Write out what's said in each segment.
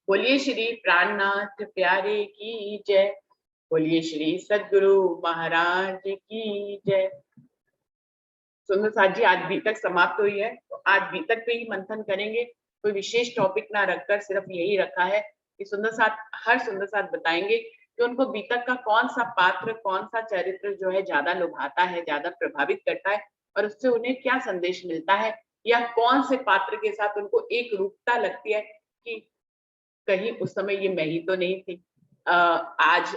बोलिए श्री प्राणनाथ प्यारे की जय। बोलिए श्री सद्गुरु महाराज की जय। सुंदर साथ जी, आज बीतक समाप्त हुई है, तो आज बीतक पे ही मंथन करेंगे। कोई विशेष टॉपिक ना रखकर सिर्फ यही रखा है कि सुंदर साथ हर सुंदर साथ बताएंगे कि उनको बीतक का कौन सा पात्र, कौन सा चरित्र जो है ज्यादा लुभाता है, ज्यादा प्रभावित करता है, और उससे उन्हें क्या संदेश मिलता है, या कौन से पात्र के साथ उनको एक रूपता लगती है कि कहीं उस समय ये मैं ही तो नहीं थी। आज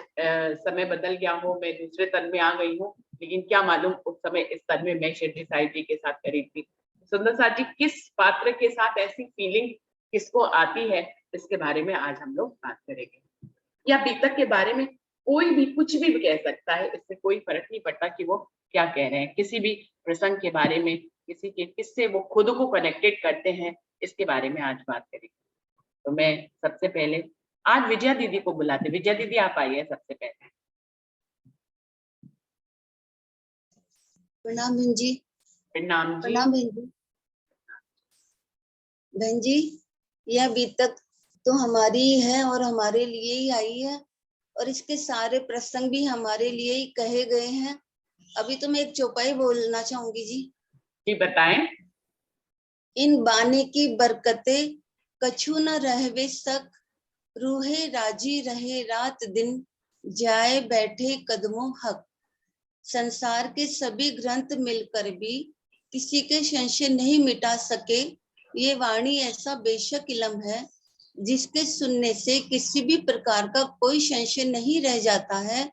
समय बदल गया हो, मैं दूसरे तन में आ गई हूँ, लेकिन क्या मालूम उस समय इस तन में मैं शिरडी साई जी के साथ करी थी। सुंदर साथ जी, किस पात्र के साथ ऐसी फीलिंग किसको आती है, इसके बारे में आज हम लोग बात करेंगे। या बीतक के बारे में कोई भी कुछ भी कह सकता है, इससे कोई फर्क नहीं पड़ता कि वो क्या कह रहे हैं। किसी भी प्रसंग के बारे में, किसी के किससे वो खुद को कनेक्टेड करते हैं, इसके बारे में आज बात करेंगे। तो मैं सबसे पहले आज विजया दीदी को बुलाते। विजया दीदी आप आइए सबसे पहले। प्रणाम बहन जी। प्रणाम जी। प्रणाम बहन जी। बहन जी, यह बीतक तो हमारी ही है और हमारे लिए ही आई है, और इसके सारे प्रसंग भी हमारे लिए ही कहे गए हैं। अभी तो मैं एक चौपाई बोलना चाहूंगी जी। जी बताएं। इन बाने की बरकते कछु न रहवे सक, रूहे राजी रहे रात दिन, जाए बैठे कदमों हक। संसार के सभी ग्रंथ मिलकर भी किसी के संशय नहीं मिटा सके। ये वाणी ऐसा बेशक इलम है जिसके सुनने से किसी भी प्रकार का कोई संशय नहीं रह जाता है,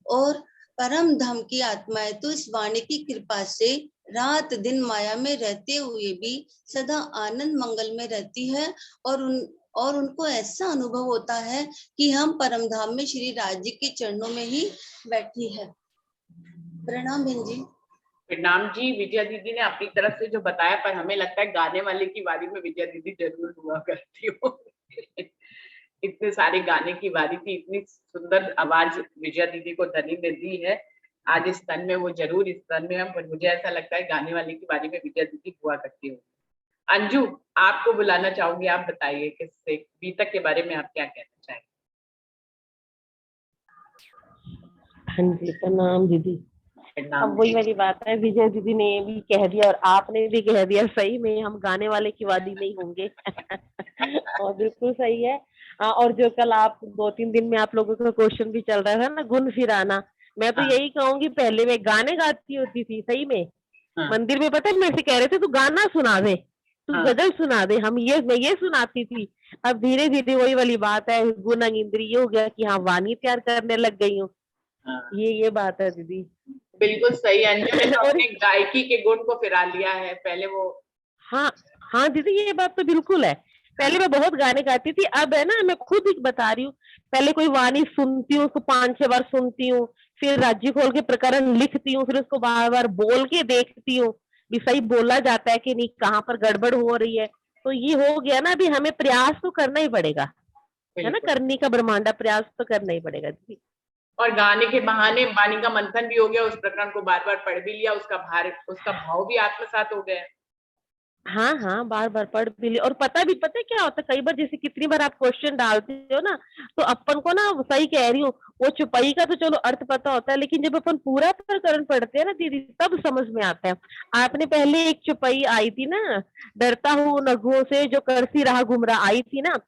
और परम धाम की आत्माएं तो इस वाणी की कृपा से रात दिन माया में रहते हुए भी सदा आनंद मंगल में रहती है, और उनको ऐसा अनुभव होता है कि हम परम धाम में श्री राज जी के चरणों में ही बैठी है। प्रणाम बहन जी। प्रणाम जी। विजया दीदी ने अपनी तरफ से जो बताया, पर हमें लगता है गाने वाले की बारी में विजया दीदी जरूर हुआ करती हो। इतने सारे गाने की बारी थी, इतनी सुंदर आवाज विजया दीदी को धनी ने दी है। आज इस तन में वो जरूर इस तन में हम, पर मुझे ऐसा लगता है गाने वाले की बारी में विजया दीदी हुआ करती हो। अंजू, आपको बुलाना चाहूंगी। आप बताइए किससे बीतक के बारे में आप क्या कहना चाहेंगे। हाँ जी, प्रणाम दीदी। अब वही वाली बात है, विजय दीदी ने भी कह दिया और आपने भी कह दिया, सही में हम गाने वाले की वादी नहीं होंगे। और बिल्कुल सही है। और जो कल आप 2-3 दिन में आप लोगों का क्वेश्चन भी चल रहा था ना, गुण फिराना, मैं तो यही कहूंगी, पहले मैं गाने गाती होती थी सही में। मंदिर में पता है मेरे से कह रहे थे तू गाना सुना दे, तू गजल सुना दे, मैं ये सुनाती थी। अब धीरे धीरे वही वाली बात है, गुण इंद्रिय हो गया कि हाँ वाणी तैयार करने लग गई हूँ। ये बात है दीदी। बिल्कुल सही। अंजू ने तो अपने गायकी के गुण को फिरा लिया है। पहले वो हाँ हाँ दीदी, ये बात तो बिल्कुल है। पहले मैं बहुत गाने गाती थी, अब है ना मैं खुद ही बता रही हूँ, पहले कोई वाणी सुनती हूँ, उसको 5-6 बार सुनती हूँ, फिर राज्य खोल के प्रकरण लिखती हूँ, फिर उसको बार बार बोल के देखती हूँ भी सही बोला जाता है कि नहीं, कहाँ पर गड़बड़ हो रही है। तो ये हो गया ना, अभी हमें प्रयास तो करना ही पड़ेगा, है ना, करने का ब्रह्मांडा प्रयास तो करना ही पड़ेगा दीदी। और गाने के बहाने वाणी का मंथन भी हो गया, उस प्रकरण को बार बार पढ़ भी लिया, उसका भाव भी आत्मसात हो गया। हाँ हाँ, बार बार पढ़ भी लिया। और पता है क्या होता है, कई बार जैसे कितनी बार आप क्वेश्चन डालते हो ना, तो अपन को ना, सही कह रही हूँ, वो चुपाई का तो चलो अर्थ पता होता है, लेकिन जब अपन पूरा प्रकरण पढ़ते हैं ना दीदी, तब समझ में आता है। आपने पहले एक चुपाई आई थी ना, डरता हूँ नगुओं से जो करती रहा गुमराह, आई थी ना,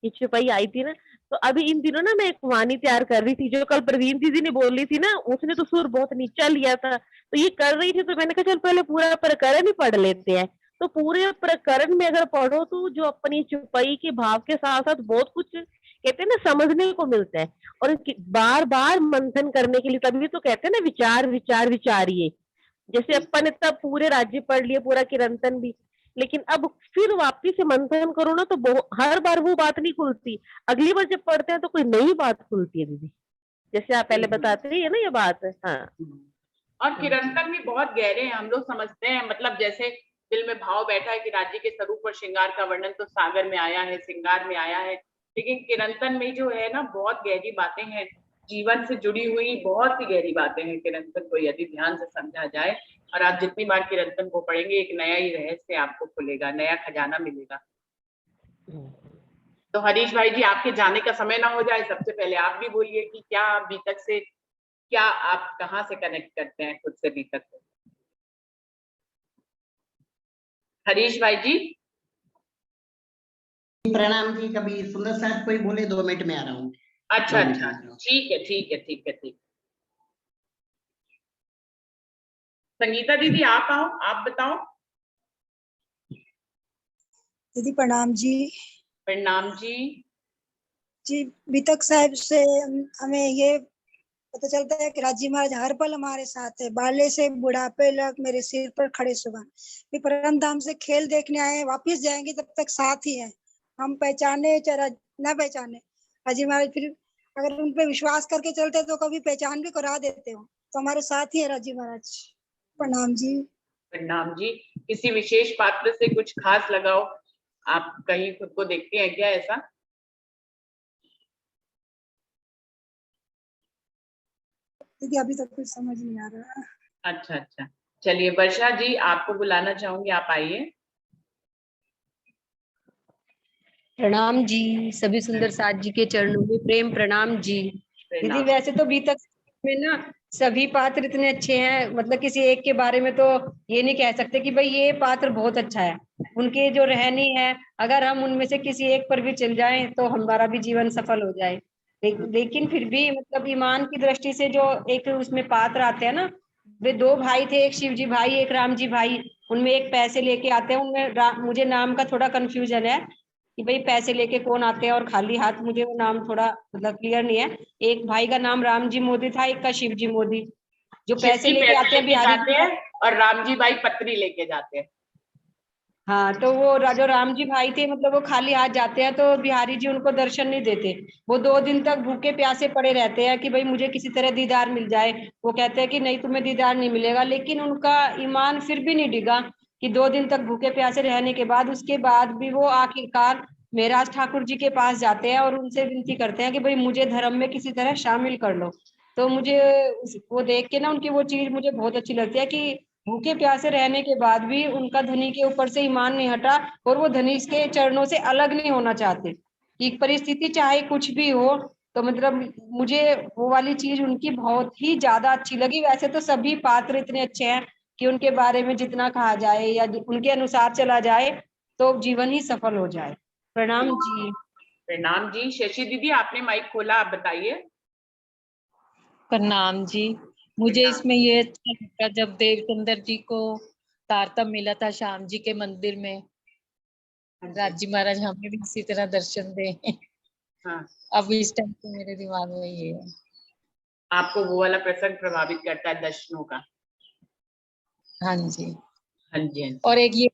ये चुपाई आई थी ना। तो अभी इन दिनों ना मैं एक वाणी तैयार कर रही थी, जो कल प्रवीण दीदी ने बोली थी ना, उसने तो सुर बहुत नीचा लिया था, तो ये कर रही थी, तो मैंने कहा चल पहले पूरा प्रकरण ही पढ़ लेते हैं। तो पूरे प्रकरण में अगर पढ़ो तो जो अपनी चुपाई के भाव के साथ साथ बहुत कुछ कहते हैं ना समझने को मिलता है, और बार बार मंथन करने के लिए, तभी तो कहते हैं ना विचार विचार विचारिए। जैसे अपन इतना पूरे राज्य पढ़ लिए, पूरा किरंतन भी, लेकिन अब फिर वापिस से मंथन करो ना, तो हर बार वो बात नहीं खुलती, अगली बार जब पढ़ते हैं तो कोई नई बात खुलती है दीदी, जैसे आप पहले बताते हैं ना ये बात। हाँ, और किरंतन भी बहुत गहरे हैं, हम लोग समझते हैं, मतलब जैसे दिल में भाव बैठा है कि राज्य के स्वरूप और श्रृंगार का वर्णन तो सागर में आया है, श्रृंगार में आया है, लेकिन किरंतन में जो है ना बहुत गहरी बातें हैं, जीवन से जुड़ी हुई बहुत ही गहरी बातें हैं किरंतन को यदि ध्यान से समझा जाए। और आप जितनी बार किरंतन को पढ़ेंगे, एक नया ही रहस्य आपको खुलेगा, नया खजाना मिलेगा। तो हरीश भाई जी, आपके जाने का समय ना हो जाए, सबसे पहले आप भी बोलिए कि क्या बीतक से, क्या आप कहाँ से कनेक्ट करते हैं खुद से बीतक से? हरीश भाई जी। प्रणाम जी। कभी सुंदर साहब कोई बोले, 2 मिनट में आ रहा हूँ। अच्छा 2 मिनट अच्छा, में आ रहा हूँ। ठीक है ठीक है ठीक है ठीक। संगीता दीदी आप आओ, आप बताओ। दीदी प्रणाम जी। प्रणाम जी। जी बीतक साहब से हमें ये पता चलता है कि राजी महाराज हर पल हमारे साथ है, बाले से बुढ़ापे लग मेरे सिर पर खड़े सुबह। भी परम धाम से खेल देखने आए, वापिस जाएंगे तब तक साथ ही है। हम पहचाने चाहे न पहचाने, राजी महाराज फिर अगर उन पे विश्वास करके चलते तो कभी पहचान भी करा देते हो, तो हमारे साथ ही है राजी महाराज। प्रणाम जी। प्रणाम जी। किसी विशेष पात्र से कुछ खास लगाओ, आप कहीं खुद को देखते हैं क्या ऐसा? दीदी अभी तक कुछ समझ नहीं आ रहा। अच्छा अच्छा, चलिए वर्षा जी, आपको बुलाना चाहूंगी, आप आइए। प्रणाम जी। सभी सुंदर साथ जी के चरणों में प्रेम प्रणाम जी। दीदी प्रणाम। वैसे तो बीतक में ना सभी पात्र इतने अच्छे हैं, मतलब किसी एक के बारे में तो ये नहीं कह सकते कि भाई ये पात्र बहुत अच्छा है। उनके जो रहनी है, अगर हम उनमें से किसी एक पर भी चल जाएं तो हमारा भी जीवन सफल हो जाए। लेकिन फिर भी मतलब ईमान की दृष्टि से जो एक उसमें पात्र आते हैं ना, वे 2 भाई थे, एक शिव जी भाई एक राम जी भाई। उनमें एक पैसे लेके आते हैं, उनमें मुझे नाम का थोड़ा कंफ्यूजन है कि भाई पैसे लेके कौन आते हैं और खाली हाथ, मुझे वो नाम थोड़ा मतलब क्लियर नहीं है। एक भाई का नाम राम जी मोदी था, एक का शिव जी मोदी। जो शिव पैसे जी लेके पैसे आते हैं लेके बिहारी जाते जी हैं और राम जी भाई पत्री लेके जाते हैं। हाँ, तो वो जो राम जी भाई थे मतलब वो खाली हाथ जाते हैं, तो बिहारी जी उनको दर्शन नहीं देते। वो 2 दिन तक भूखे प्यासे पड़े रहते हैं कि भाई मुझे किसी तरह दीदार मिल जाए। वो कहते हैं कि नहीं, तुम्हें दीदार नहीं मिलेगा, लेकिन उनका ईमान फिर भी नहीं डिगा कि 2 दिन तक भूखे प्यासे रहने के बाद, उसके बाद भी वो आखिरकार मेहराज ठाकुर जी के पास जाते हैं और उनसे विनती करते हैं कि भाई मुझे धर्म में किसी तरह शामिल कर लो। तो मुझे वो देख के ना उनकी वो चीज मुझे बहुत अच्छी लगती है कि भूखे प्यासे रहने के बाद भी उनका धनी के ऊपर से ईमान नहीं हटा, और वो धनी के चरणों से अलग नहीं होना चाहते कि परिस्थिति चाहे कुछ भी हो। तो मतलब मुझे वो वाली चीज उनकी बहुत ही ज्यादा अच्छी लगी। वैसे तो सभी पात्र इतने अच्छे हैं कि उनके बारे में जितना कहा जाए या उनके अनुसार चला जाए तो जीवन ही सफल हो जाए। प्रणाम जी। प्रणाम जी। शशि दीदी, आपने माइक खोला, आप बताइए। प्रणाम जी। मुझे इसमें ये अच्छा लगा जब देवचंद्र जी को तारतम मिला था श्याम जी के मंदिर में। राजी महाराज हमें भी इसी तरह दर्शन दे। हाँ, अब इस टाइम पे मेरे दिमाग में ये है। आपको वो वाला प्रसंग प्रभावित करता है दर्शनों का? हाँ जी। हाँ जी हाँ जी। और एक ये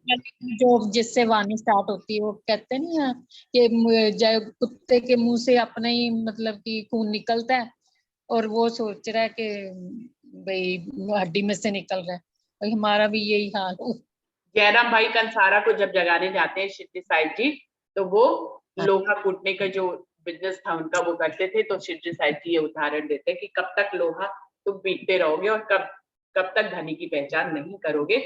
जो जिससे वाणी स्टार्ट होती है, वो कहते नहीं है कि जब कुत्ते के मुंह से अपने ही मतलब कि खून निकलता है और वो सोच रहा है कि भाई हड्डी में से निकल रहा है, और हमारा भी यही हाल हो। जयराम भाई कंसारा को जब जगाने जाते हैं शिरडी साहिब जी, तो वो लोहा कूटने का जो बिजनेस था उनका वो करते थे, तो शिरडी साहिब जी ये उदाहरण देते हैं कि कब तक लोहा तुम पीटते रहोगे और कब कब तक धनी की पहचान नहीं करोगे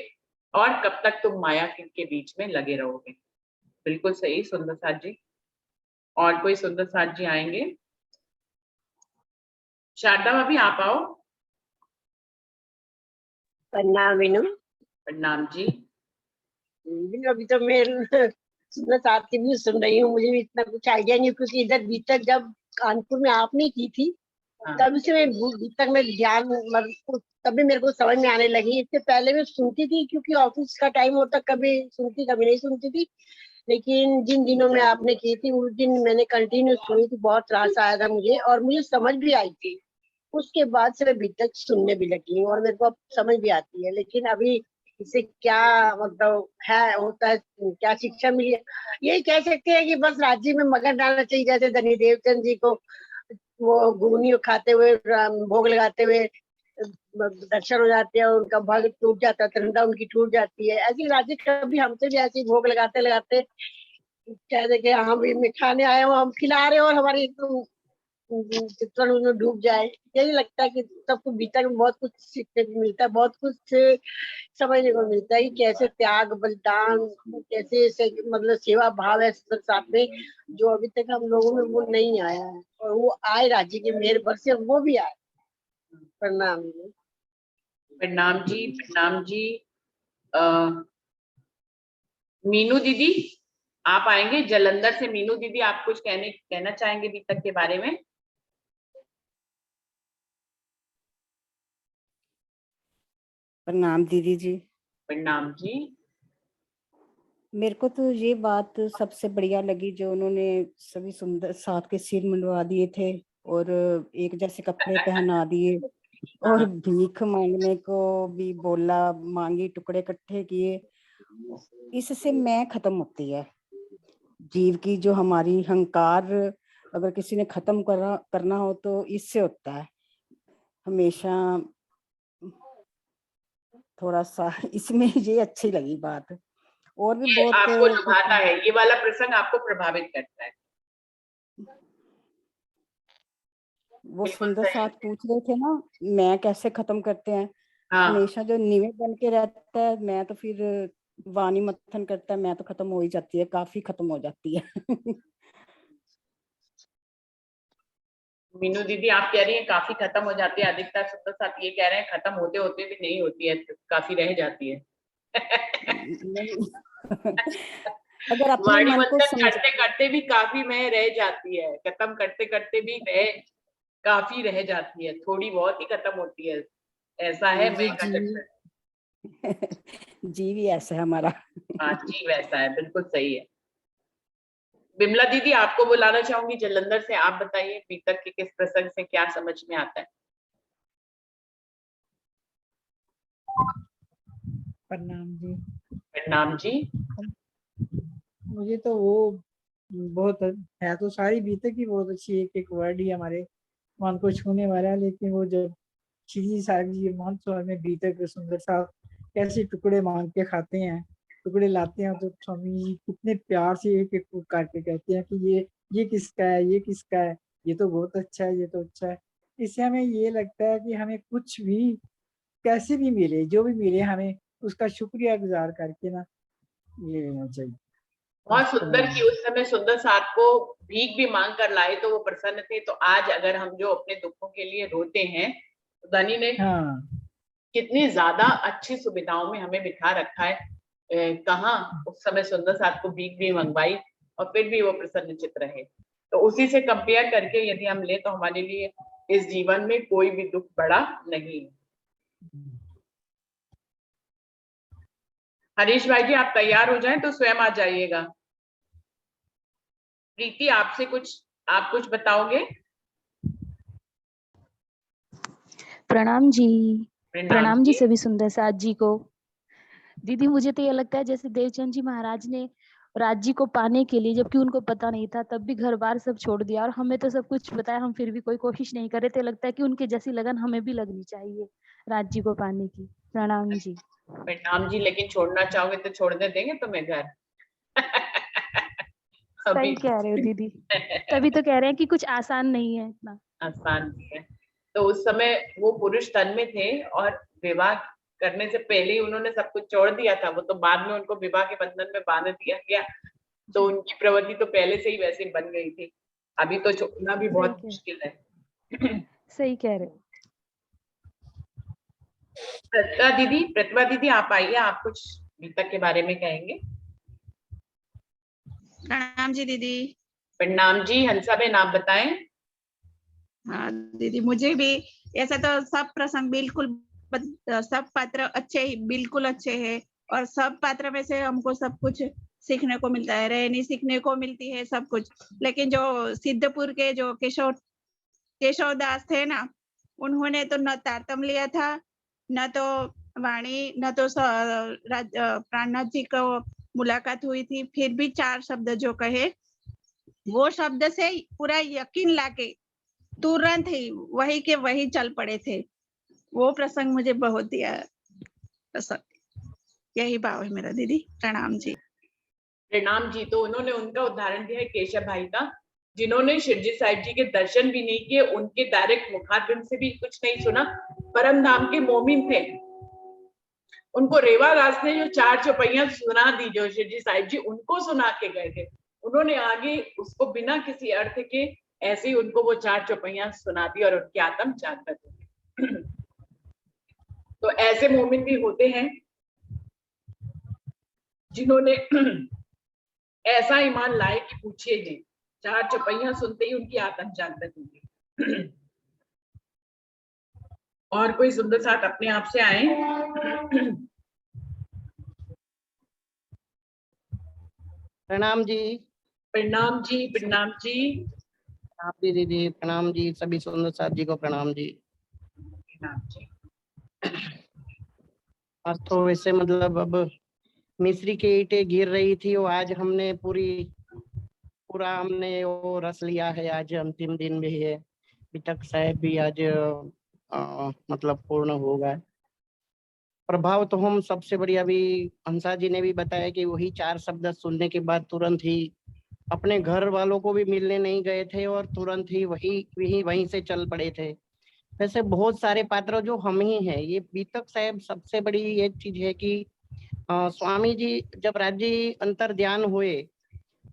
और कब तक तुम माया के बीच में लगे रहोगे। बिल्कुल सही सुंदर साथ जी। और कोई सुंदर साथ जी आएंगे? शारदा भाभी आप आओ। प्रणाम विनु। प्रणाम जी। विनु अभी तो मैं सुनना चाहती भी सुन रही हूँ, मुझे भी इतना कुछ आइडिया नहीं, क्योंकि इधर बीतक जब कानपुर में आपने की थी हाँ। तब से मैं बीतक में ध्यान तभी मेरे को समझ में आने लगी। इससे पहले मैं सुनती थी क्योंकि ऑफिस का टाइम होता, कभी सुनती कभी नहीं सुनती थी, लेकिन जिन दिनों में आपने की थी उस दिन मैंने कंटिन्यू सुनी थी, बहुत रास आया था मुझे और मुझे समझ भी आई थी। उसके बाद से मैं बीतक सुनने भी लगी हूँ और मेरे को अब समझ भी आती है, लेकिन अभी इससे क्या मतलब है होता है, क्या शिक्षा मिली है, यही कह सकते हैं कि बस राज्य में मगन डालना चाहिए। जैसे धनी देवचंद जी को वो घुगनी खाते हुए भोग लगाते हुए दर्शन हो जाते हैं, उनका भाग टूट जाता है, तृंदा उनकी टूट जाती है। ऐसी राज्य कभी हमसे भी ऐसे भोग लगाते लगाते कहते कि हम भी खाने आए हो, हम खिला रहे हो और हमारी चित्रण उनमें डूब जाए। यही लगता है कि सबको भीतर में बहुत कुछ सीखने को मिलता है, बहुत कुछ समझने को मिलता है कि कैसे त्याग बलिदान, कैसे मतलब सेवा भाव है साथ में, जो अभी तक हम लोगों में वो नहीं आया है, और वो आए राज्य के मेहर भर से, वो भी आए। प्रणाम जी। प्रणाम जी, प्रणाम जी। मीनू दीदी आप आएंगे जलंधर से। मीनू दीदी आप कुछ कहना चाहेंगे बीतक के बारे में? प्रणाम दीदी जी। प्रणाम जी। मेरे को तो ये बात सबसे बढ़िया लगी जो उन्होंने सभी सुंदर साथ के सिर मुंडवा दिए थे और एक जैसे कपड़े पहना दिए और भीख मांगने को भी बोला, मांगी, टुकड़े इकट्ठे किए। इससे मैं खत्म होती है जीव की जो हमारी अहंकार, अगर किसी ने खत्म करना हो तो इससे होता है। हमेशा थोड़ा सा इसमें ये अच्छी लगी बात। और भी ये बहुत आपको लुभाता है, ये वाला प्रसंग आपको प्रभावित करता है? वो बिल्कुल सुंदर सही। साथ पूछ रहे थे ना, मैं कैसे खत्म करते हैं। हाँ, हमेशा जो नीवे बन के रहता है, मैं तो फिर वाणी मत्थन करता है, मैं तो खत्म हो ही जाती है, काफी खत्म हो जाती है। मीनू दीदी आप कह रही हैं काफी खत्म हो जाती है, अधिकतर सुंदर साथ ये कह रहे हैं खत्म होते होते भी नहीं होती है, काफी रह जाती है। नहीं। अगर अपने वाणी मन को मंथन समझ, करते करते भी काफी में रह जाती है, खत्म करते करते भी काफी रह जाती है, थोड़ी बहुत ही खत्म होती है। ऐसा है ये मैं का जीव चक्कर। जीव ही ऐसा है हमारा। हाँ जी, वैसा है, बिल्कुल सही है। बिमला दीदी आपको बुलाना चाहूंगी जलंधर से। आप बताइए बीतक के किस प्रसंग से क्या समझ में आता है? प्रणाम जी। प्रणाम जी। मुझे तो वो बहुत है, तो सारी बीते की बहुत अच्छी, एक एक वर्ड ही हमारे मन को छूने वाला है। लेकिन वो जब श्री साहब जी मन स्वामी में बीते के सुंदर साहब कैसे टुकड़े मांग के खाते हैं, टुकड़े लाते हैं, तो स्वामी जी कितने प्यार से एक एक काट के कहते हैं कि ये किसका है, ये किसका है, ये तो बहुत अच्छा है, ये तो अच्छा है। इससे हमें ये लगता है कि हमें कुछ भी कैसे भी मिले, जो भी मिले, हमें उसका शुक्रिया गुजार करके ना ले लेना चाहिए। बहुत वास्तव सुंदर में कि उस समय सुंदर साथ को भीख भी मांग कर लाए तो वो प्रसन्न थे। तो आज अगर हम जो अपने दुखों के लिए रोते हैं, तो धनी ने हाँ, कितनी ज्यादा अच्छी सुविधाओं में हमें बिठा रखा है। कहाँ उस समय सुंदर साथ को भीख भी मंगवाई और फिर भी वो प्रसन्न चित्त रहे। तो उसी से कंपेयर करके यदि हम ले तो हमारे लिए इस जीवन में कोई भी दुख बड़ा नहीं है। हरीश भाई जी आप तैयार हो जाएं तो स्वयं आ जाइएगा। प्रीति आपसे आप कुछ बताओगे? प्रणाम जी। प्रणाम प्रणाम जी जी। सभी सुंदर साथ जी को। दीदी मुझे तो ये लगता है जैसे देवचंद जी महाराज ने राज्य को पाने के लिए, जबकि उनको पता नहीं था, तब भी घर बार सब छोड़ दिया और हमें तो सब कुछ बताया, हम फिर भी कोई कोशिश नहीं करे। तो लगता है कि उनके जैसी लगन हमें भी लगनी चाहिए राज्य को पाने की। प्रणाम जी। प्रणाम जी, लेकिन छोड़ना चाहोगे तो छोड़ने देंगे तुम्हें घर? अभी सही कह रहे हो दीदी, तभी तो कह रहे हैं कि कुछ आसान नहीं है इतना। आसान नहीं है। तो उस समय वो पुरुष तन में थे और विवाह करने से पहले ही उन्होंने सब कुछ छोड़ दिया था। वो तो बाद में उनको विवाह के बंधन में बांध दिया गया, तो उनकी प्रवृत्ति तो पहले से ही वैसे बन गई थी। अभी तो छोड़ना भी बहुत मुश्किल है। सही कह रहे हो। प्रतिभा दीदी आप आइए, आप कुछ बीतक के बारे में कहेंगे। प्रणाम जी दीदी। प्रणाम जी। हंसा बेन आप बताएं। हाँ दीदी, मुझे भी ऐसा तो सब प्रसंग बिल्कुल सब पात्र अच्छे ही बिल्कुल अच्छे हैं, और सब पात्र में से हमको सब कुछ सीखने को मिलता है, रहनी सीखने को मिलती है सब कुछ। लेकिन जो सिद्धपुर के जो केशव दास थे ना, उन्होंने तो न तारतम लिया था, न तो वाणी, न तो प्राणनाथ जी को मुलाकात हुई थी, फिर भी 4 शब्द जो कहे, वो शब्द से पूरा यकीन लाके तुरंत ही वही के वही चल पड़े थे। वो प्रसंग मुझे बहुत दिया पसंद। यही भाव है मेरा दीदी। प्रणाम जी। प्रणाम जी। तो उन्होंने उनका उदाहरण दिया है केशव भाई का, जिन्होंने शिवजी साहिब जी के दर्शन भी नहीं किए, उनके डायरेक्ट मुखारबिंद से भी कुछ नहीं सुना, परम धाम के मोमिन थे, उनको रेवा दास ने जो 4 चौपाइयां सुना दी, जो शिवजी साहिब जी उनको सुना के गए थे, उन्होंने आगे उसको बिना किसी अर्थ के ऐसे ही उनको वो 4 चौपाइयां सुना दी और उनकी आत्म जागृत हो गई। तो ऐसे मोमिन भी होते हैं जिन्होंने ऐसा ईमान लाए कि पूछिए जी, 4 चौपाइयां सुनते ही उनकी आत्म जागृत होगी। और कोई सुंदर साथ अपने आप से आए। प्रणाम जी। प्रणाम जी, प्रणाम जी। आप दीदी प्रणाम जी, सभी सुंदर साथ जी को प्रणाम जी। प्रणाम जी। आज तो वैसे मतलब अब मिस्री की ईंटें गिर रही थी, वो आज हमने पूरा हमने वो रस लिया है। आज अंतिम दिन भी है, बितक साहब भी आज मतलब पूर्ण होगा। प्रभाव तो हम सबसे बढ़िया भी हंसा जी ने भी बताया कि वही 4 शब्द सुनने के बाद तुरंत ही अपने घर वालों को भी मिलने नहीं गए थे और तुरंत ही वहीं से चल पड़े थे। वैसे बहुत सारे पात्र जो हम ही हैं, ये बीतक साहब सबसे बड़ी एक चीज है कि स्वामी जी जब राज्य अंतर ध्यान हुए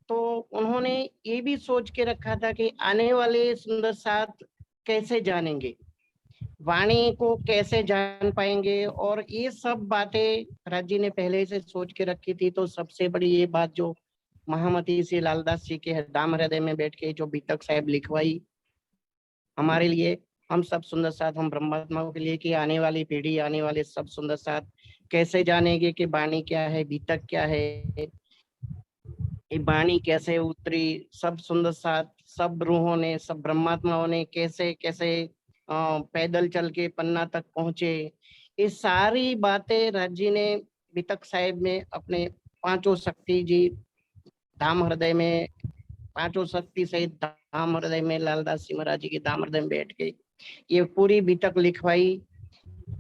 तो उन्होंने ये भी सोच के रखा था कि आने वाले सुंदर साथ कैसे जानेंगे, वाणी को कैसे जान पाएंगे, और ये सब बातें राज्य ने पहले से सोच के रखी थी। तो सबसे बड़ी ये बात जो महामती श्री लालदास जी के दाम हृदय में बैठ के जो बीतक साहब लिखवाई हमारे लिए, हम सब सुंदर साथ, हम ब्रह्मात्माओं के लिए, कि आने वाली पीढ़ी, आने वाले सब सुंदर साथ कैसे जानेंगे कि वाणी क्या है, बीतक क्या है, ये वाणी कैसे उतरी, सब सुंदर साथ, सब रूहों ने, सब ब्रह्मात्माओं ने कैसे कैसे पैदल चल के पन्ना तक पहुंचे। ये सारी बातें राज्य ने बीतक साहिब में अपने 5 शक्ति जी धाम हृदय में, 5 शक्ति सहित धाम हृदय में लालदास जी महाराज जी के धाम हृदय में बैठ के ये पूरी बीतक लिखवाई।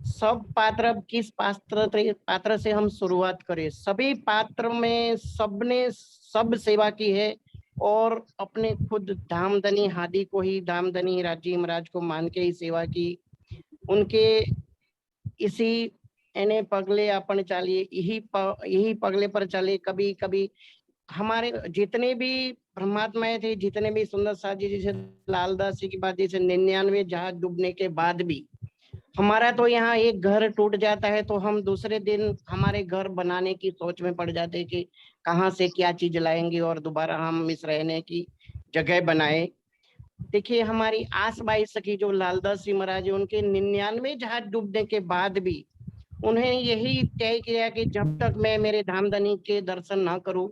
सब पात्र, किस पात्र से हम शुरुआत करें, सभी पात्र में सबने सब सेवा की है और अपने खुद धामधनी हादी को ही, धामधनी राजी महाराज को मान के ही सेवा की। उनके इसी एने पगले अपन चलिए, यही पगले पर चले। कभी कभी हमारे जितने भी ब्रह्मात्माएं थे, जितने भी सुंदर साथ जी, जैसे लालदास जी की बात, जैसे 99 जहाज डूबने के बाद भी हमारा तो यहाँ एक घर टूट जाता है तो हम दूसरे दिन हमारे घर बनाने की सोच में पड़ जाते हैं कि कहाँ से क्या चीज लाएंगे और दोबारा हम इस रहने की जगह बनाए। देखिए हमारी आस बाई सखी जो लालदास जी महाराज, उनके 99 जहाज डूबने के बाद भी उन्हें यही तय किया कि जब तक मैं मेरे धामधनी के दर्शन ना करूं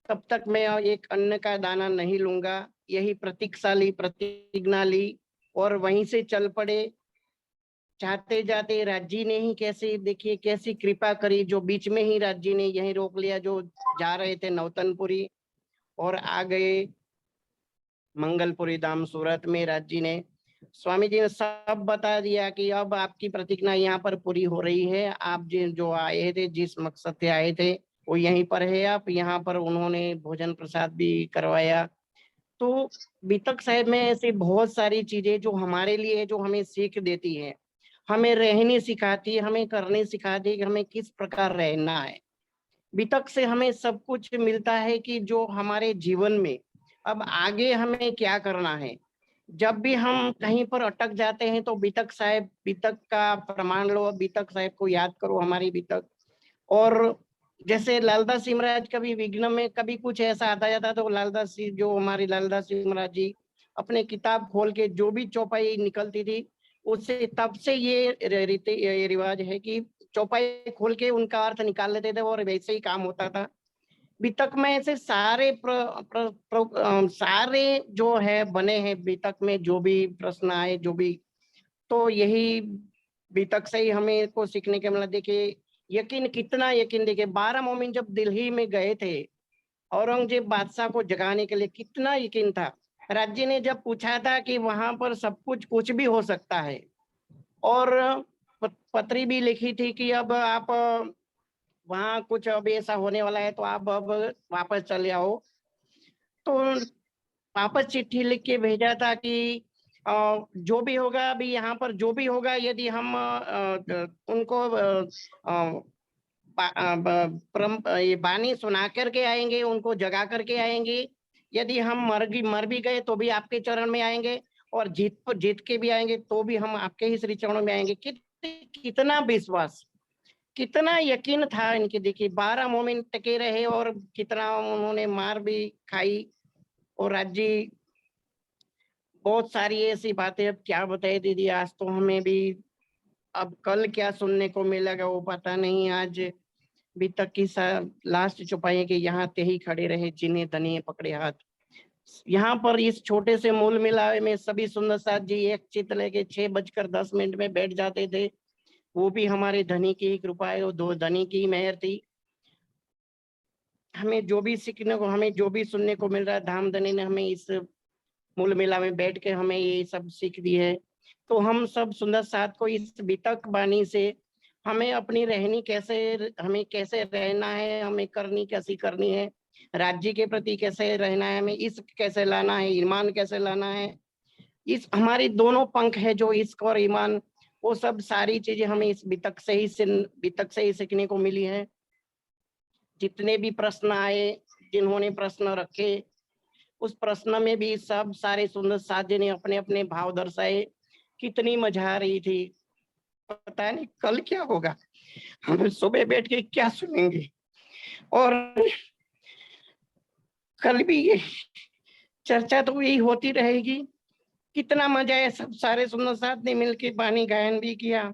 तब तक मैं एक अन्न का दाना नहीं लूंगा। यही प्रतिज्ञा ली और वहीं से चल पड़े। चाहते जाते राज्य ने ही कैसे, देखिए कैसी कृपा करी, जो बीच में ही राज्य ने यहीं रोक लिया, जो जा रहे थे नौतनपुरी और आ गए मंगलपुरी धाम सूरत में। राज्य ने, स्वामी जी ने सब बता दिया कि अब आपकी प्रतिज्ञा यहाँ पर पूरी हो रही है, आप जो आए थे, जिस मकसद से आए थे वो यहीं पर है। आप यहाँ पर उन्होंने भोजन प्रसाद भी करवाया। तो बीतक साहब में ऐसी बहुत सारी चीजें जो हमारे लिए, जो हमें सीख देती है, हमें रहने सिखाती है, हमें करने सिखाती है कि हमें किस प्रकार रहना है। बीतक से हमें सब कुछ मिलता है कि जो हमारे जीवन में अब आगे हमें क्या करना है। जब भी हम कहीं पर अटक जाते हैं तो बीतक साहब, बीतक का प्रमाण लो, बीतक साहब को याद करो, हमारी बीतक। और जैसे लालदास जी महाराज कभी विघ्न में कभी कुछ ऐसा आता जाता तो लालदास जी, जो हमारी लालदास जी महाराज जी अपने किताब खोल के जो भी चौपाई निकलती थी उससे, तब से ये रिवाज है कि चौपाई खोल के उनका अर्थ निकाल लेते थे और वैसे ही काम होता था। बीतक में ऐसे सारे जो है बने हैं, बीतक में जो भी प्रश्न आए, जो भी, तो यही बीतक से ही हमें को सीखने के मिला। देखिए यकीन, कितना यकीन, देखिए 12 मोमिन जब दिल्ली में गए थे औरंगजेब बादशाह को जगाने के लिए, कितना यकीन था। राज्य ने जब पूछा था कि वहां पर सब कुछ भी हो सकता है और पत्री भी लिखी थी कि अब आप वहां कुछ अब ऐसा होने वाला है तो आप अब वापस चले आओ, तो वापस चिट्ठी लिख के भेजा था कि जो भी होगा, अभी यहाँ पर जो भी होगा, यदि हम उनको ये बानी सुना करके आएंगे, उनको जगा करके आएंगे, यदि हम मर भी गए तो भी आपके चरण में आएंगे, और जीत के भी आएंगे तो भी हम आपके ही श्री चरणों में आएंगे। कितना विश्वास, कितना यकीन था इनके। देखिए 12 मोमेंट टके रहे और कितना उन्होंने मार भी खाई। और राज्य बहुत सारी ऐसी बातें, अब क्या बताए दीदी, आज तो हमें भी, अब कल क्या सुनने को मिलेगा वो पता नहीं। आज भी तक की लास्ट चुपाई कि यहाँ ते ही खड़े रहे जिन्हें धनिये पकड़े हाथ। यहाँ पर इस छोटे से मूल मिलावे में सभी सुंदर साथ जी एक चित लेके 6:10 में बैठ जाते थे। वो भी हमारे धनी की ही कृपा है, वो दो धनी की मेहर थी। हमें जो भी सीखने को, हमें जो भी सुनने को मिल रहा है, धाम धनी ने हमें इस मूल मिला में बैठ के हमें ये सब सीख दी है। तो हम सब सुंदर साथ को इस बीतक बानी से हमें अपनी रहनी कैसे, हमें कैसे रहना है, हमें करनी कैसी करनी है, राज्य के प्रति कैसे रहना है, हमें इश्क कैसे लाना है, ईमान कैसे लाना है। इस हमारी दोनों पंख है जो इश्क और ईमान, वो सब सारी चीजें हमें इस बीतक से ही सीखने को मिली है। जितने भी प्रश्न आए, जिन्होंने प्रश्न रखे, उस प्रश्न में भी सब सारे सुंदर साथी ने अपने अपने भाव दर्शाए। कितनी मजा आ रही थी। पता नहीं कल क्या होगा, हम सुबह बैठ के क्या सुनेंगे, और कल भी ये चर्चा तो यही होती रहेगी। कितना मजा है, सब सारे सुंदर साथ ने मिलके बानी गायन भी किया।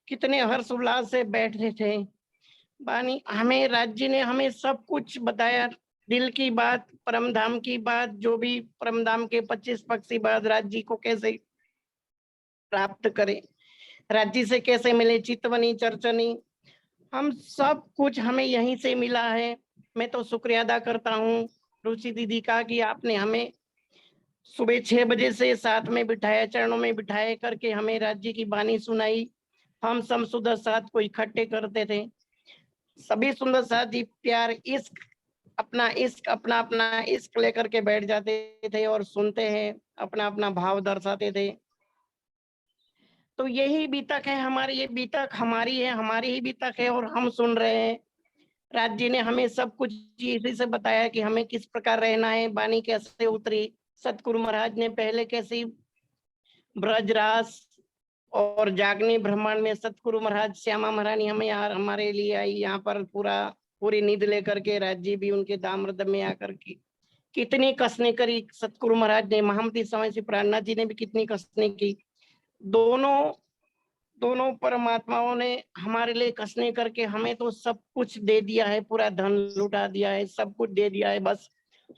कितने हर्ष उल्लास से बैठे थे। बानी हमें, राज्य ने हमें सब कुछ बताया, दिल की बात, परम धाम की बात, जो भी परम धाम के 25 पक्षी बाद राज्य को कैसे प्राप्त करें, राज्य से कैसे मिले, चितवनी चर्चनी, हम सब कुछ हमें यहीं से मिला है। मैं तो शुक्रिया अदा करता हूँ रुचि दीदी का कि आपने हमें सुबह 6 बजे से साथ में बिठाया, चरणों में बिठाए करके हमें राज्य की बानी सुनाई। हम सब सुंदर साथ को इकट्ठे करते थे, सभी सुंदर साथी प्यार अपना इश्क लेकर के बैठ जाते थे और सुनते हैं, अपना अपना भाव दर्शाते थे। तो यही बीतक है हमारी, ये बीतक हमारी है, हमारी ही बीतक है और हम सुन रहे हैं। राज्य ने हमें सब कुछ इसी से बताया कि हमें किस प्रकार रहना है, बानी कैसे उतरी, सतगुरु महाराज ने पहले कैसी ब्रजरास और जागनी ब्रह्मांड में सतगुरु महाराज श्यामा महारानी हमें यार हमारे लिए आई, यहाँ पर पूरी नींद लेकर के राज्य भी उनके दामृत में आकर की कितनी कसने करी। सतगुरु महाराज ने, महामती स्वामी श्री प्राणनाथ जी ने भी कितनी कसने की। दोनों परमात्माओं ने हमारे लिए कसने करके हमें तो सब कुछ दे दिया है, पूरा धन लुटा दिया है, सब कुछ दे दिया है। बस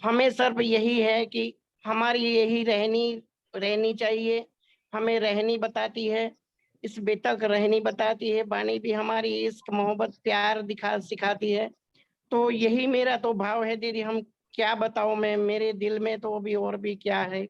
हमें सिर्फ यही है कि हमारी यही रहनी चाहिए। हमें रहनी बताती है, इस बेतक रहनी बताती है, बानी भी हमारी इश्क मोहब्बत प्यार सिखाती है। तो यही मेरा तो भाव है दीदी, हम क्या बताऊं मैं, मेरे दिल में तो अभी और भी क्या है,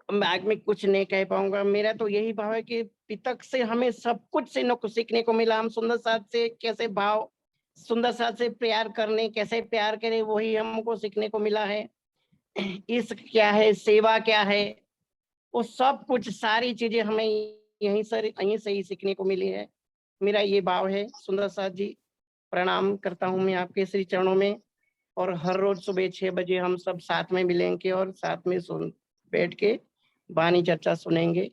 मैं में कुछ नहीं कह पाऊंगा। मेरा तो यही भाव है कि पितक से हमें सब कुछ सीखने को मिला। हम सुंदर साथ से कैसे भाव, सुंदर साथ से प्यार करने, कैसे प्यार करें, वही हमको सीखने को मिला है। इश्क क्या है, सेवा क्या है, वो सब कुछ सारी चीजें हमें यहीं से ही सीखने को मिली है। मेरा ये भाव है। सुंदर साथ जी, प्रणाम करता हूँ मैं आपके श्री चरणों में, और हर रोज सुबह 6 बजे हम सब साथ में मिलेंगे और साथ में बैठ के बानी चर्चा सुनेंगे।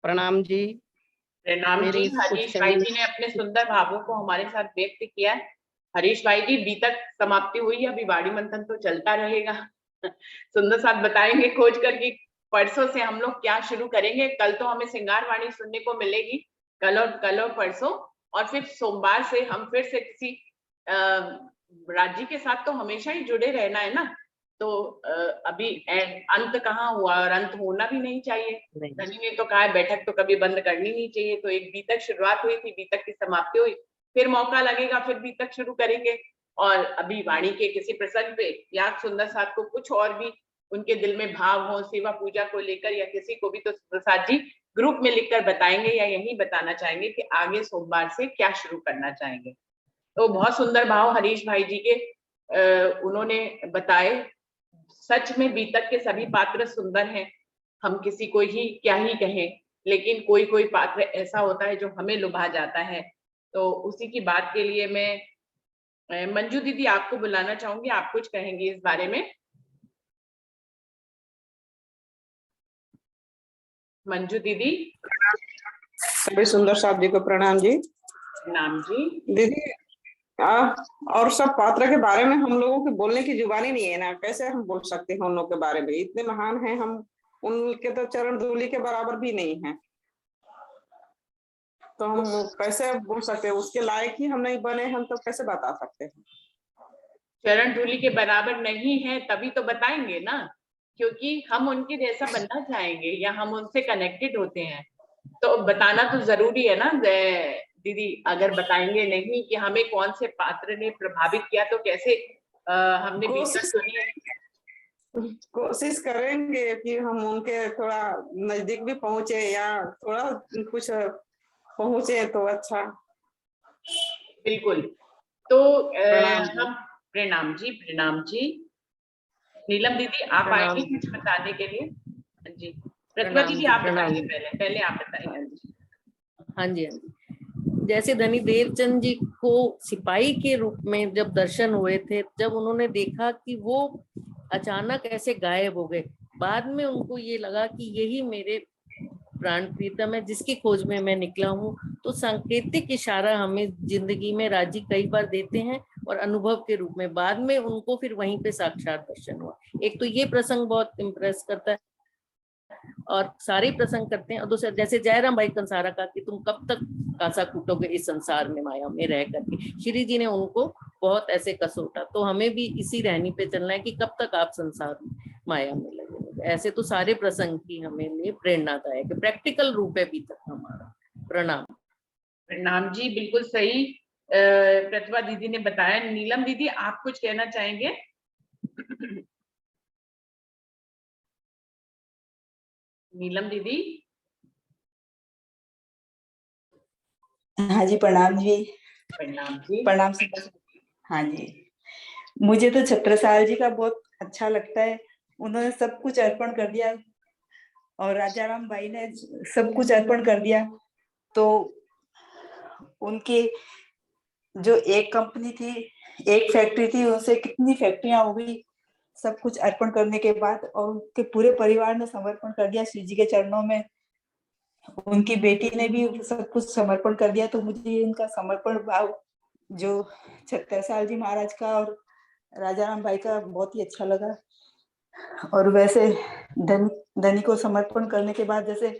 प्रणाम जी। प्रणाम जी। हरीश भाई जी ने अपने सुंदर भावों को हमारे साथ व्यक्त किया। हरीश भाई जी, बीतक समाप्ति हुई है, अभी वाणी मंथन तो चलता रहेगा। सुंदर साथ बताएंगे खोज करके परसों से हम लोग क्या शुरू करेंगे। कल तो हमें श्रृंगार वाणी सुनने को मिलेगी, कल और परसों, और फिर सोमवार से हम फिर से किसी राज्य के साथ तो हमेशा ही जुड़े रहना है ना। तो अभी अंत कहाँ हुआ, और अंत होना भी नहीं चाहिए। धनी ने तो कहा है बैठक तो कभी बंद करनी नहीं चाहिए। तो एक बीतक शुरुआत हुई थी, बीतक की समाप्ति हुई, फिर मौका लगेगा, फिर बीतक शुरू करेंगे। और अभी वाणी के किसी प्रसंग पे या सुंदर साथ को कुछ और भी उनके दिल में भाव हो सेवा पूजा को लेकर या किसी को भी, तो प्रसाद जी ग्रुप में लिखकर बताएंगे या यही बताना चाहेंगे कि आगे सोमवार से क्या शुरू करना चाहेंगे। तो बहुत सुंदर भाव हरीश भाई जी के उन्होंने बताए। सच में बीतक के सभी पात्र सुंदर हैं, हम किसी को ही क्या ही कहें, लेकिन कोई कोई पात्र ऐसा होता है जो हमें लुभा जाता है। तो उसी की बात के लिए मैं मंजू दीदी आपको बुलाना चाहूंगी, आप कुछ कहेंगी इस बारे में। मंजू दीदी। सभी सुंदर साहब जी को प्रणाम जी। नाम जी। दीदी और सब पात्र के बारे में हम लोगों के बोलने की जुबानी नहीं है ना, कैसे हम बोल सकते हैं उन लोगों के बारे में, इतने महान हैं हम, उनके तो चरण धूलि के बराबर भी नहीं है, तो हम कैसे बोल सकते हैं, उसके लायक ही हम नहीं बने, हम तो कैसे बता सकते हैं। चरण धूलि के बराबर नहीं है तभी तो बताएंगे ना, क्योंकि हम उनके जैसा बनना चाहेंगे या हम उनसे कनेक्टेड होते हैं, तो बताना तो जरूरी है ना दीदी। अगर बताएंगे नहीं कि हमें कौन से पात्र ने प्रभावित किया तो कैसे हमने कोशिश करेंगे कि हम उनके थोड़ा नजदीक भी पहुंचे या थोड़ा कुछ पहुंचे तो अच्छा। बिल्कुल। तो हम प्रणाम जी। प्रणाम जी। नीलम दीदी आप आएंगे कुछ बताने के लिए? जी प्रतिभा दीदी आप बताइए, पहले आप बताइए। हाँ जी, जैसे धनी देवचंद जी को सिपाही के रूप में जब दर्शन हुए थे, जब उन्होंने देखा कि वो अचानक ऐसे गायब हो गए, बाद में उनको ये लगा कि यही मेरे प्राण प्रीतम है जिसकी खोज में मैं निकला हूँ। तो सांकेतिक इशारा हमें जिंदगी में राजी कई बार देते हैं और अनुभव के रूप में बाद में उनको फिर वहीं पे साक्षात दर्शन हुआ। एक तो ये प्रसंग बहुत इम्प्रेस करता है और सारे प्रसंग करते हैं, और दूसरा जैसे जयराम भाई कंसारा का कि तुम कब तक कासा कूटोगे इस संसार में माया में रह करके, श्री जी ने उनको बहुत ऐसे कसोटा, तो हमें भी इसी रहनी पे चलना है कि कब तक आप संसार माया में लगे। ऐसे तो सारे प्रसंग की हमें लिए प्रेरणादायक प्रैक्टिकल रूप है अभी तक हमारा। प्रणाम। प्रणाम जी, बिल्कुल सही प्रतिभा दीदी ने बताया। नीलम दीदी आप कुछ कहना चाहेंगे? नीलम दीदी। हाँ जी प्रणाम जी। प्रणाम जी। प्रणाम जी। हाँ जी, मुझे तो छत्रसाल जी का बहुत अच्छा लगता है, उन्होंने सब कुछ अर्पण कर दिया और राजा राम भाई ने सब कुछ अर्पण कर दिया, तो उनकी जो एक कंपनी थी, एक फैक्ट्री थी, उनसे कितनी फैक्ट्रियां हो गई सब कुछ अर्पण करने के बाद, और उनके पूरे परिवार ने समर्पण कर दिया श्री जी के चरणों में। उनकी बेटी ने भी सब कुछ समर्पण कर दिया, तो मुझे इनका समर्पण भाव जो छत्रसाल जी महाराज का और राजा राम भाई का बहुत ही अच्छा लगा। और वैसे धनी को समर्पण करने के बाद जैसे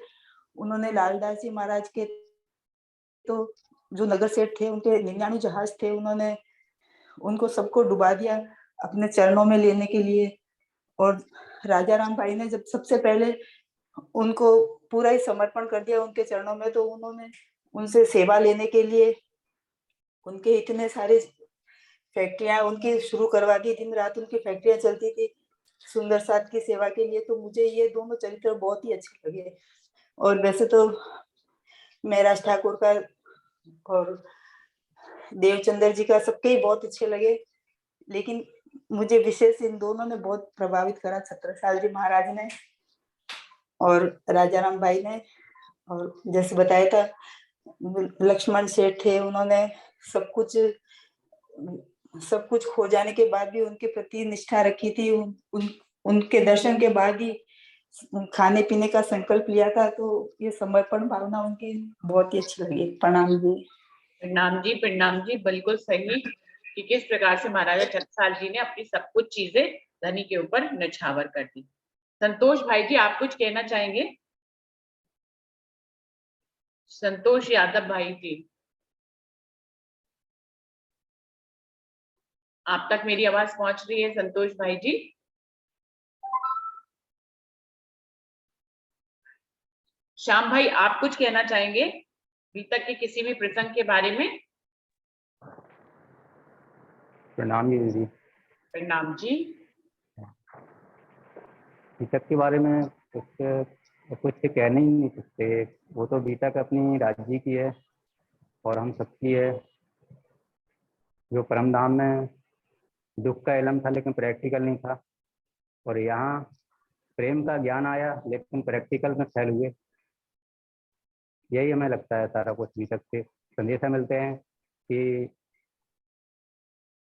उन्होंने लालदास जी महाराज के तो जो नगर सेठ थे, उनके 99 जहाज थे, उन्होंने उनको सबको डुबा दिया अपने चरणों में लेने के लिए। और राजा राम भाई ने जब सबसे पहले उनको पूरा ही समर्पण कर दिया उनके चरणों में, तो उन्होंने उनसे सेवा लेने के लिए उनके इतने सारे फैक्ट्रियां उनकी शुरू करवा दी, दिन रात उनकी फैक्ट्रियां चलती थी सुंदर साथ की सेवा के लिए। तो मुझे ये दोनों चरित्र बहुत ही अच्छे लगे। और वैसे तो महराज ठाकुर का और देवचंद्र जी का सबके ही बहुत अच्छे लगे, लेकिन मुझे विशेष इन दोनों ने बहुत प्रभावित करा, छत्रसाल जी महाराज ने और राजा राम भाई ने। और जैसे बताया था लक्ष्मण सेठ थे, उन्होंने सब कुछ खो जाने के बाद भी उनके प्रति निष्ठा रखी थी। उनके दर्शन के बाद ही खाने पीने का संकल्प लिया था, तो ये समर्पण भावना उनकी बहुत ही अच्छी लगी। प्रणाम जी। प्रणाम जी। प्रणाम जी, बिल्कुल सही कि किस प्रकार से महाराजा छत्रसाल जी ने अपनी सब कुछ चीजें धनी के ऊपर नछावर कर दी। संतोष भाई जी आप कुछ कहना चाहेंगे? संतोष यादव भाई जी, आप तक मेरी आवाज पहुंच रही है? संतोष भाई जी। श्याम भाई आप कुछ कहना चाहेंगे अभी तक के किसी भी प्रसंग के बारे में? प्रणाम जी दीदी। प्रणाम जी। बीतक के बारे में कुछ कहने ही नहीं सकते, वो तो बीतक अपनी राज्य की है और हम सबकी है। जो परमधाम में दुख का इलम था लेकिन प्रैक्टिकल नहीं था, और यहाँ प्रेम का ज्ञान आया लेकिन प्रैक्टिकल में फेल हुए। यही हमें लगता है सारा कुछ बीतक से संदेशा मिलते हैं कि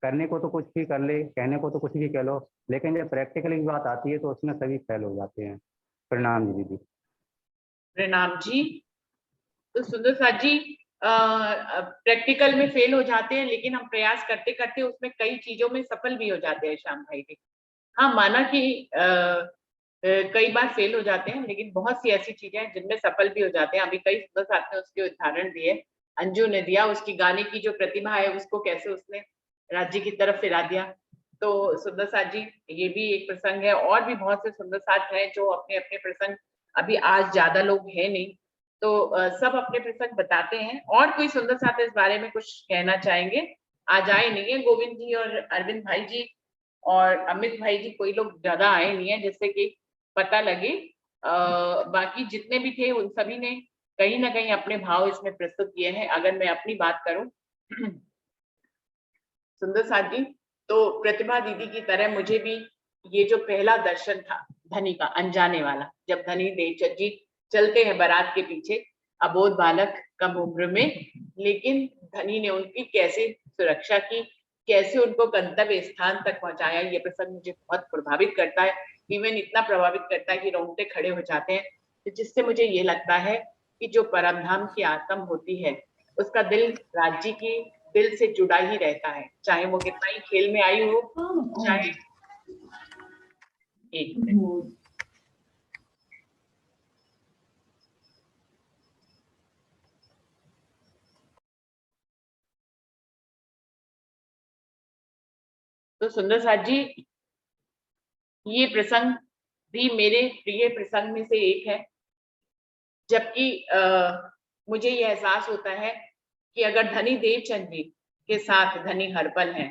करने को तो कुछ भी कर ले, कहने को तो कुछ भी कह लो, लेकिन जब प्रैक्टिकली बात आती है तो उसमें सभी फेल हो जाते हैं। प्रणाम जी दीदी। प्रणाम जी। तो सुंदर साथ जी प्रैक्टिकल में फेल हो जाते हैं, लेकिन हम प्रयास करते करते उसमें कई चीजों में सफल भी हो जाते हैं श्याम भाई जी। हाँ, माना कि कई बार फेल हो जाते हैं, लेकिन बहुत सी ऐसी चीजें हैं जिनमें सफल भी हो जाते हैं। अभी कई सुंदर साथ ने उसके उदाहरण दिए, अंजू ने दिया, उसकी गाने की जो प्रतिभा है उसको कैसे उसने राज्य की तरफ फिरा दिया। तो सुंदर साथ जी ये भी एक प्रसंग है, और भी बहुत से सुंदर साथ हैं जो अपने अपने प्रसंग, अभी आज ज्यादा लोग हैं नहीं तो सब अपने प्रसंग बताते हैं। और कोई सुंदर साथ इस बारे में कुछ कहना चाहेंगे? आज आए नहीं है गोविंद जी और अरविंद भाई जी और अमित भाई जी, कोई लोग ज्यादा आए नहीं है जिससे कि पता लगे। बाकी जितने भी थे उन सभी ने कहीं ना कहीं अपने भाव इसमें प्रस्तुत किए हैं। अगर मैं अपनी बात करूं सुंदर साथ जी, तो प्रतिभा दीदी की तरह मुझे भी ये जो पहला दर्शन था धनी का, अनजाने वाला, जब धनी देवचंद जी चलते हैं बारात के पीछे, अबोध बालक कम उम्र में, लेकिन धनी ने उनकी कैसे सुरक्षा की, कैसे उनको गंतव्य स्थान तक पहुंचाया, ये प्रसंग मुझे बहुत प्रभावित करता है। इवन इतना प्रभावित करता है कि रोंगटे खड़े हो जाते हैं। तो जिससे मुझे ये लगता है कि जो परमधाम की आत्म होती है उसका दिल राज्य की दिल से जुड़ा ही रहता है, चाहे वो कितना ही खेल में आई हो, चाहे एक मिनट। तो सुंदर साथ जी ये प्रसंग भी मेरे प्रिय प्रसंग में से एक है, जबकि मुझे ये एहसास होता है कि अगर धनी देवचंद जी के साथ धनी हर पल है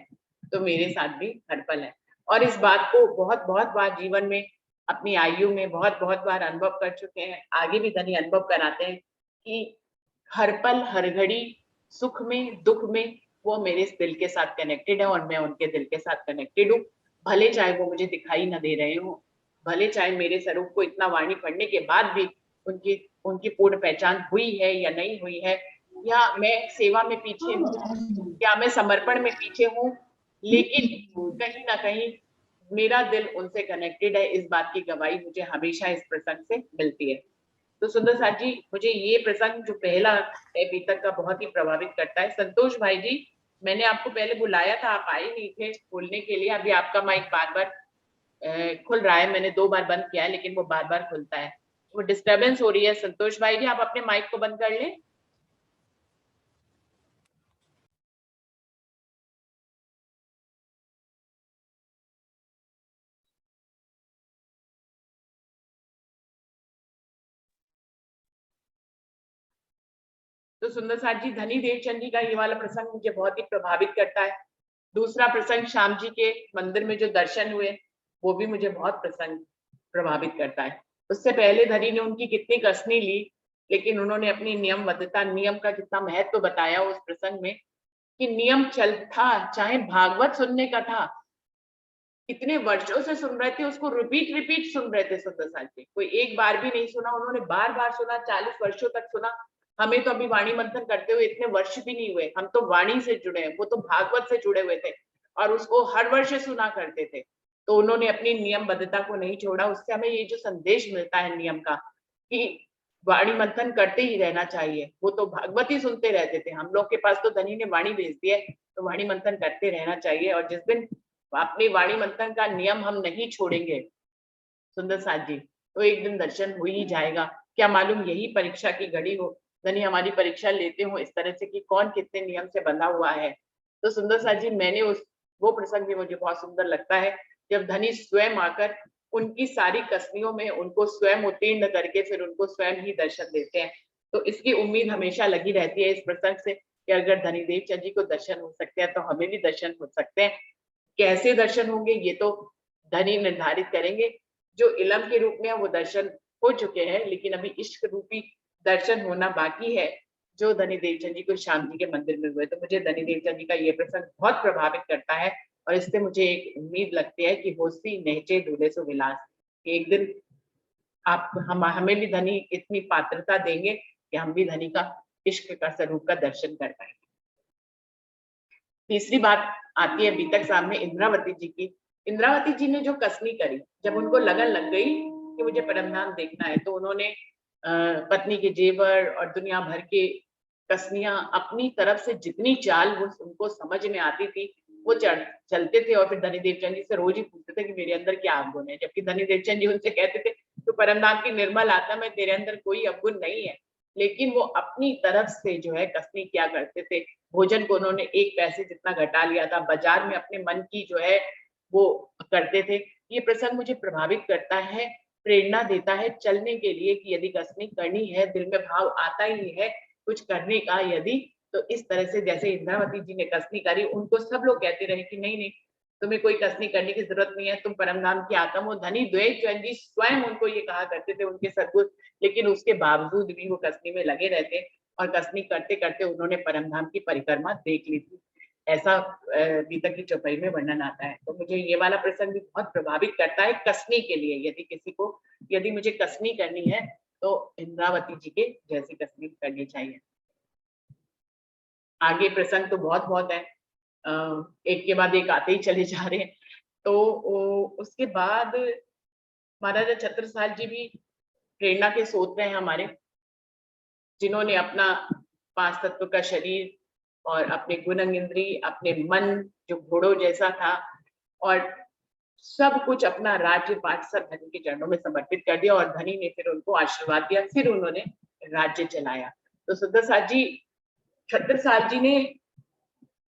तो मेरे साथ भी हर पल है। और इस बात को बहुत बहुत बार जीवन में अपनी आयु में बहुत बहुत बार अनुभव कर चुके हैं, आगे भी धनी अनुभव कराते हैं कि हर पल हर घड़ी सुख में दुख में वो मेरे दिल के साथ कनेक्टेड है और मैं उनके दिल के साथ कनेक्टेड हूँ। भले चाहे वो मुझे दिखाई ना दे रहे हो, भले चाहे मेरे स्वरूप को इतना वाणी पढ़ने के बाद भी उनकी उनकी पूर्ण पहचान हुई है या नहीं हुई है, या मैं सेवा में पीछे हूँ या मैं समर्पण में पीछे हूँ, लेकिन कहीं ना कहीं मेरा दिल उनसे कनेक्टेड है, इस बात की गवाही मुझे हमेशा इस प्रसंग से मिलती है। तो सुंदर साथ जी मुझे ये प्रसंग जो पहला है बीतक का बहुत ही प्रभावित करता है। संतोष भाई जी, मैंने आपको पहले बुलाया था, आप आए नहीं थे बोलने के लिए। अभी आपका माइक बार बार खुल रहा है, मैंने 2 बार बंद किया है लेकिन वो बार बार खुलता है, वो डिस्टर्बेंस हो रही है। संतोष भाई जी आप अपने माइक को बंद कर लें। तो सुंदर साथ जी धनी देवचंद जी का ये वाला प्रसंग मुझे बहुत ही प्रभावित करता है। दूसरा प्रसंग श्याम जी के मंदिर में जो दर्शन हुए वो भी मुझे बहुत प्रसंग प्रभावित करता है। उससे पहले धनी ने उनकी कितनी कसनी ली, लेकिन उन्होंने अपनी नियमबद्धता, नियम का कितना महत्व बताया उस प्रसंग में कि नियम चल था, चाहे भागवत सुनने का था, इतने वर्षों से सुन रहे थे, उसको रिपीट रिपीट सुन रहे थे सुंदर साथ जी, कोई एक बार भी नहीं सुना, उन्होंने बार बार सुना, 40 वर्षों तक सुना। हमें तो अभी वाणी मंथन करते हुए इतने वर्ष भी नहीं हुए, हम तो वाणी से जुड़े हैं, वो तो भागवत से जुड़े हुए थे और उसको हर वर्ष सुना करते थे। तो उन्होंने अपनी नियमबद्धता को नहीं छोड़ा। उससे हमें ये जो संदेश मिलता है नियम का कि वाणी मंथन करते ही रहना चाहिए। वो तो भागवत ही सुनते रहते थे, हम लोग के पास तो धनी ने वाणी भेज दी है, तो वाणी मंथन करते रहना चाहिए। और जिस दिन अपनी वाणी मंथन का नियम हम नहीं छोड़ेंगे सुंदर साथ जी, तो एक दिन दर्शन हो ही जाएगा। क्या मालूम यही परीक्षा की घड़ी हो, धनी हमारी परीक्षा लेते हो इस तरह से कि कौन कितने नियम से बंधा हुआ है। तो सुंदर साथ जी मैंने वो प्रसंग भी मुझे बहुत सुंदर लगता है, जब धनी स्वयं आकर उनकी सारी कसनियों में उनको स्वयं उत्तीर्ण करके फिर उनको स्वयं ही दर्शन देते हैं। तो इसकी उम्मीद हमेशा लगी रहती है इस प्रसंग से कि अगर धनी देवचंद जी को दर्शन हो सकते हैं तो हमें भी दर्शन हो सकते हैं। कैसे दर्शन होंगे ये तो धनी निर्धारित करेंगे। जो इलम के रूप में है वो दर्शन हो चुके हैं, लेकिन अभी इश्क रूपी दर्शन होना बाकी है जो धनी देवचंद जी को श्याम जी के मंदिर में हुए। तो मुझे धनी देवचंद जी का ये प्रसंग बहुत प्रभावित करता है और इससे मुझे एक उम्मीद लगती है कि होसी नहचे दूल्हे सो विलास, एक दिन आप हमें भी धनी इतनी पात्रता देंगे कि हम भी धनी का इश्क का स्वरूप का दर्शन कर पाएंगे। तीसरी बात आती है बीतक सामने इंद्रावती जी की। इंद्रावती जी ने जो कसनी करी, जब उनको लगन लग गई कि मुझे परमधाम देखना है, तो उन्होंने पत्नी के जेवर और दुनिया भर के कसनियां अपनी तरफ से जितनी चाल वो उनको समझ में आती थी वो चलते थे, और फिर धनी देवचंद जी से रोज ही पूछते थे कि मेरे अंदर क्या अवगुण है, जबकि धनी देवचंद जी उनसे कहते थे तो परमधाम की निर्मल आत्मा है, तेरे अंदर कोई अवगुण नहीं है। लेकिन वो अपनी तरफ से जो है कसनी क्या करते थे, भोजन को उन्होंने 1 पैसे जितना घटा लिया था, बाजार में अपने मन की जो है वो करते थे। ये प्रसंग मुझे प्रभावित करता है, प्रेरणा देता है चलने के लिए कि यदि कसनी करनी है, दिल में भाव आता ही है कुछ करने का यदि, तो इस तरह से जैसे इंद्रावती जी ने कसनी करी, उनको सब लोग कहते रहे कि नहीं नहीं तुम्हें कोई कसनी करने की जरूरत नहीं है, तुम परमधाम की आत्मा हो। धनी द्वैतचंद जी स्वयं उनको ये कहा करते थे, उनके सद्गुरु, लेकिन उसके बावजूद भी वो कसनी में लगे रहते और कसनी करते करते उन्होंने परमधाम की परिक्रमा देख ली थी। ऐसा बीतक की चौपाई में वर्णन आता है। तो मुझे ये वाला प्रसंग भी बहुत प्रभावित करता है कसनी के लिए। यदि किसी को यदि मुझे कसनी करनी है तो इंद्रावती जी के जैसी कसनी करनी चाहिए। आगे प्रसंग तो बहुत बहुत है, एक के बाद एक आते ही चले जा रहे हैं। तो उसके बाद महाराजा छत्रसाल जी भी प्रेरणा के स्रोत हैं हमारे, जिन्होंने अपना 5 तत्व का शरीर और अपने गुण इंद्री, अपने मन जो घोड़ों जैसा था, और सब कुछ अपना राज्य पाठ सब धनी के चरणों में समर्पित कर दिया, और धनी ने फिर उनको आशीर्वाद दिया, फिर उन्होंने राज्य चलाया। तो छत्रसाल जी ने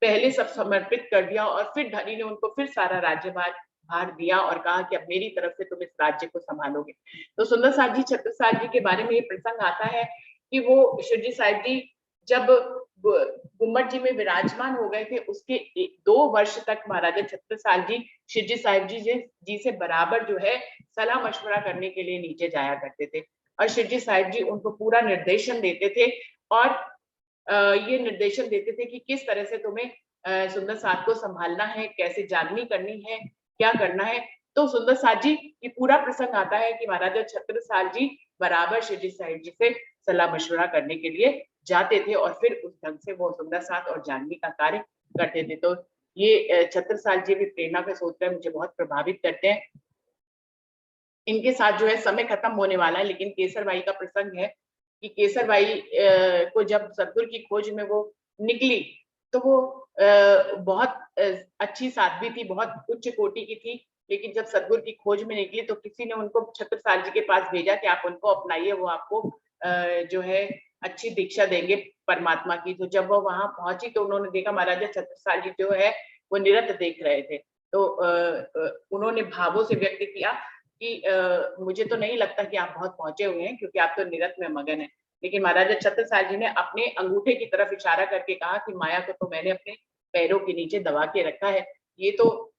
पहले सब समर्पित कर दिया और फिर धनी ने उनको फिर सारा राज्यभार दिया और कहा कि अब मेरी तरफ से तुम इस राज्य को संभालोगे। तो सुंदर साल जी छत्रसाल जी के बारे में ये प्रसंग आता है कि वो शिवजी साहिब जी जब गुम्मट जी में विराजमान हो गए थे, उसके 2 वर्ष तक महाराजा छत्रसाल जी शिवजी साहिब जी से बराबर जो है सलाह मशवरा करने के लिए नीचे जाया करते थे, और शिवजी साहिब जी उनको पूरा निर्देशन देते थे, और ये निर्देशन देते थे कि किस तरह से तुम्हें सुंदर साथ को संभालना है, कैसे जागनी करनी है, क्या करना है। तो सुंदर साथ जी ये पूरा प्रसंग आता है कि महाराजा छत्रसाल जी बराबर शिवजी साहिब जी से सलाह मशवरा करने के लिए जाते थे, और फिर उस ढंग से वो सुंदर साथ और जानवी का कार्य करते थे। तो ये छत्रसाल जी भी प्रेरणा के स्रोत मुझे बहुत प्रभावित करते हैं। इनके साथ जो है समय खत्म होने वाला है, लेकिन केसरबाई का प्रसंग है कि केसरबाई को जब सतगुरु की खोज में वो निकली तो वो बहुत अच्छी साध्वी थी, बहुत उच्च कोटि की थी, लेकिन जब सतगुरु की खोज में निकली तो किसी ने उनको छत्रसाल जी के पास भेजा कि आप उनको अपनाइए, वो आपको जो है अच्छी दीक्षा देंगे परमात्मा की। तो जब वो वहां पहुंची तो उन्होंने देखा महाराजा छत्रसाल जी जो है वो निरत देख रहे थे, तो उन्होंने भावों से व्यक्त किया कि मुझे तो नहीं लगता कि आप बहुत पहुंचे हुए हैं, क्योंकि आप तो निरत में मगन हैं। लेकिन महाराजा छत्रसाल जी ने अपने अंगूठे की तरफ इशारा करके कहा कि माया को तो मैंने अपने पैरों के नीचे दबा के रखा है। ये तो